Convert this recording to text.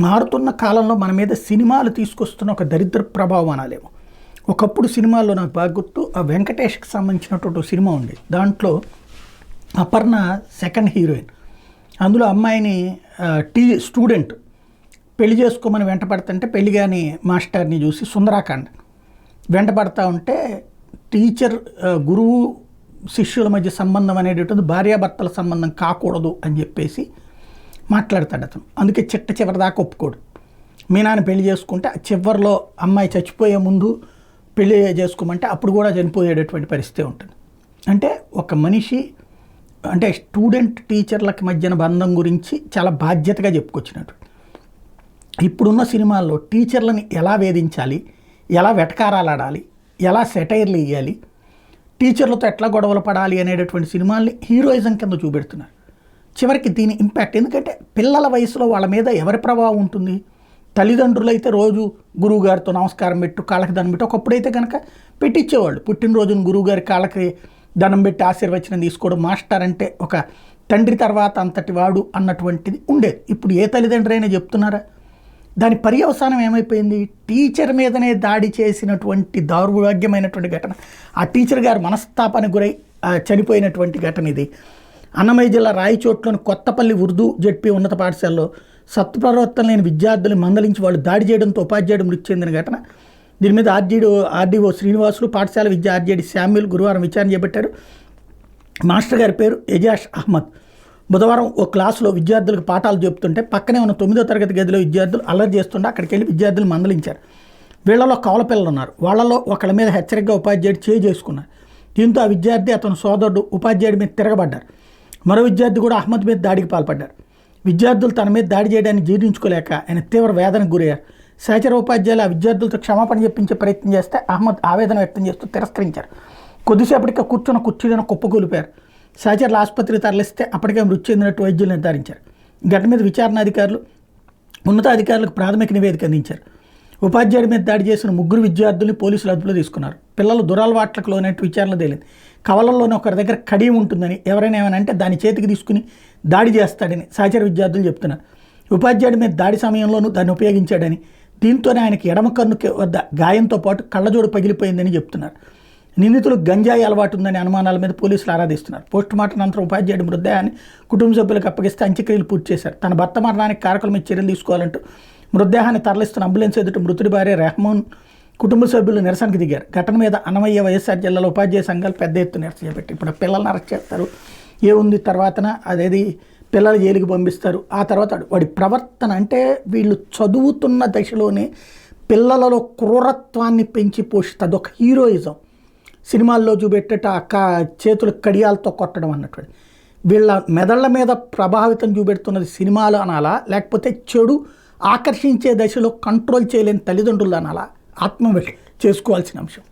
మారుతున్న కాలంలో మన మీద సినిమాలు తీసుకొస్తున్న ఒక దరిద్ర ప్రభావం అనాలేమో. ఒకప్పుడు సినిమాల్లో నాకు బాగా గుర్తు, ఆ వెంకటేష్కి సంబంధించినటువంటి ఒక సినిమా ఉంది. దాంట్లో అపర్ణ సెకండ్ హీరోయిన్. అందులో అమ్మాయిని స్టూడెంట్ పెళ్లి చేసుకోమని వెంటపడుతుంటే పెళ్లి కాని మాస్టర్ని చూసి సుందరాకాండ్ వెంటపడతా ఉంటే టీచర్ గురువు శిష్యుల మధ్య సంబంధం అనేటటువంటి భార్యాభర్తల సంబంధం కాకూడదు అని చెప్పేసి మాట్లాడతాడు అతను. అందుకే చివరి దాకా ఒప్పుకోడు. మీ నాన్న పెళ్లి చేసుకుంటే చివరిలో అమ్మాయి చచ్చిపోయే ముందు పెళ్లి చేసుకోమంటే అప్పుడు కూడా చనిపోయేటటువంటి పరిస్థితి ఉంటుంది. అంటే ఒక మనిషి అంటే స్టూడెంట్ టీచర్లకి మధ్యన బంధం గురించి చాలా బాధ్యతగా చెప్పుకొచ్చినట్టు. ఇప్పుడున్న సినిమాల్లో టీచర్లని ఎలా వేధించాలి, ఎలా వెటకారాలాడాలి, ఎలా సెటైర్లు ఇవ్వాలి, టీచర్లతో ఎట్లా గొడవలు పడాలి అనేటటువంటి సినిమాల్ని హీరోయిజం కింద చూపెడుతున్నారు. చివరికి దీని ఇంపాక్ట్ ఎందుకంటే పిల్లల వయసులో వాళ్ళ మీద ఎవరి ప్రభావం ఉంటుంది? తల్లిదండ్రులు అయితే రోజు గురువుగారితో నమస్కారం పెట్టు, కాళ్ళకి దండం పెట్టు. ఒకప్పుడైతే కనుక పెట్టించేవాళ్ళు. పుట్టినరోజున గురువుగారి కాళ్ళకి దండం పెట్టి ఆశీర్వచనం తీసుకోవడం. మాస్టర్ అంటే ఒక తండ్రి తర్వాత అంతటి వాడు అన్నటువంటిది ఉండేది. ఇప్పుడు ఏ తల్లిదండ్రి అయినా చెప్తున్నారా? దాని పర్యవసానం ఏమైపోయింది? టీచర్ మీదనే దాడి చేసినటువంటి దౌర్భాగ్యమైనటువంటి ఘటన. ఆ టీచర్ గారు మనస్తాపానికి గురై చనిపోయినటువంటి ఘటన ఇది. అన్నమయ్య జిల్లా రాయచోట్లోని కొత్తపల్లి ఉర్దూ జెడ్పీ ఉన్నత పాఠశాలలో సత్ప్రవర్తన లేని విద్యార్థులు మందలించి వాళ్ళు దాడి చేయడంతో ఉపాధ్యాయుడు మృతి చెందిన ఘటన. దీని మీద ఆర్డీఓ శ్రీనివాసులు, పాఠశాల విద్య ఆర్జేడీ శామ్యుల్ గురువారం విచారణ చేపట్టారు. మాస్టర్ గారి పేరు ఎజాష్ అహ్మద్. బుధవారం ఓ క్లాసులో విద్యార్థులకు పాఠాలు చెబుతుంటే పక్కనే ఉన్న 9వ తరగతి గదిలో విద్యార్థులు అల్లరి చేస్తుంటే అక్కడికి వెళ్ళి విద్యార్థులు మందలించారు. వీళ్లలో కవల పిల్లలు ఉన్నారు. వాళ్ళలో ఒకళ్ళ మీద హెచ్చరికగా ఉపాధ్యాయుడు చేసుకున్నారు. దీంతో ఆ విద్యార్థి అతని సోదరుడు ఉపాధ్యాయుడి మీద తిరగబడ్డారు. మరో విద్యార్థి కూడా అహ్మద్ మీద దాడికి పాల్పడ్డారు. విద్యార్థులు తన మీద దాడి చేయడాన్ని జీర్ణించుకోలేక ఆయన తీవ్ర వేదనకు గురయ్యారు. సహచర ఉపాధ్యాయులు ఆ విద్యార్థులతో క్షమాపణ చెప్పించే ప్రయత్నం చేస్తే అహ్మద్ ఆవేదన వ్యక్తం చేస్తూ తిరస్కరించారు. కొద్దిసేపటికి కూర్చున్న కుర్చీలను కుప్పకూలిపారు. సహచరులు ఆసుపత్రికి తరలిస్తే అప్పటికే మృతి చెందినట్టు వైద్యులు నిర్ధారించారు. ఘటన మీద విచారణ అధికారులు ఉన్నతాధికారులకు ప్రాథమిక నివేదిక అందించారు. ఉపాధ్యాయుడి మీద దాడి చేసిన 3 విద్యార్థుల్ని పోలీసులు అదుపులో తీసుకున్నారు. పిల్లలు దురలవాట్లకు లోనట్టు విచారణ తేలింది. కవలల్లోనే ఒకరి దగ్గర కడి ఉంటుందని, ఎవరైనా ఏమనంటే దాని చేతికి తీసుకుని దాడి చేస్తాడని సహచర విద్యార్థులు చెప్తున్నారు. ఉపాధ్యాయుడి మీద దాడి సమయంలోనూ దాన్ని ఉపయోగించాడని, దీంతోనే ఆయనకి ఎడమ కన్ను వద్ద గాయంతో పాటు కళ్ళజోడు పగిలిపోయిందని చెప్తున్నారు. నిందితులు గంజాయి అలవాటు ఉందని అనుమానాల మీద పోలీసులు ఆరాధిస్తున్నారు. పోస్టుమార్టం అనంతరం ఉపాధ్యాయుడి మృతదేహాన్ని కుటుంబ సభ్యులకు అప్పగిస్తే అంత్యక్రియలు పూర్తి చేశారు. తన భర్త మరణానికి కారకుల మీద చర్యలు తీసుకోవాలంటూ మృతదేహాన్ని తరలిస్తున్న అంబులెన్స్ ఎదుట మృతుడి భార్య రెహమాన్ కుటుంబ సభ్యులు నిరసనకు దిగారు. ఘటన మీద అన్నమయ్య వైఎస్ఆర్ జిల్లాలో ఉపాధ్యాయ సంఘాలు పెద్ద ఎత్తున నిరసన చేపట్టి ఇప్పుడు పిల్లల్ని అరెస్ట్ చేస్తారు. ఏముంది తర్వాతన అదేది పిల్లలు జైలుకి పంపిస్తారు. ఆ తర్వాత వాడి ప్రవర్తన అంటే వీళ్ళు చదువుతున్న దశలోనే పిల్లలలో క్రూరత్వాన్ని పెంచి పోషిస్తుంది. అదొక హీరోయిజం. సినిమాల్లో చూపెట్టేట చేతులు కడియాలతో కొట్టడం అన్నటువంటి వీళ్ళ మెదళ్ల మీద ప్రభావితం చూపెడుతున్నది సినిమాలు అనాలా, లేకపోతే చెడు ఆకర్షించే దశలో కంట్రోల్ చేయలేని తల్లిదండ్రులు అనాలా? ఆత్మవిమర్శ చేసుకోవాల్సిన అంశం.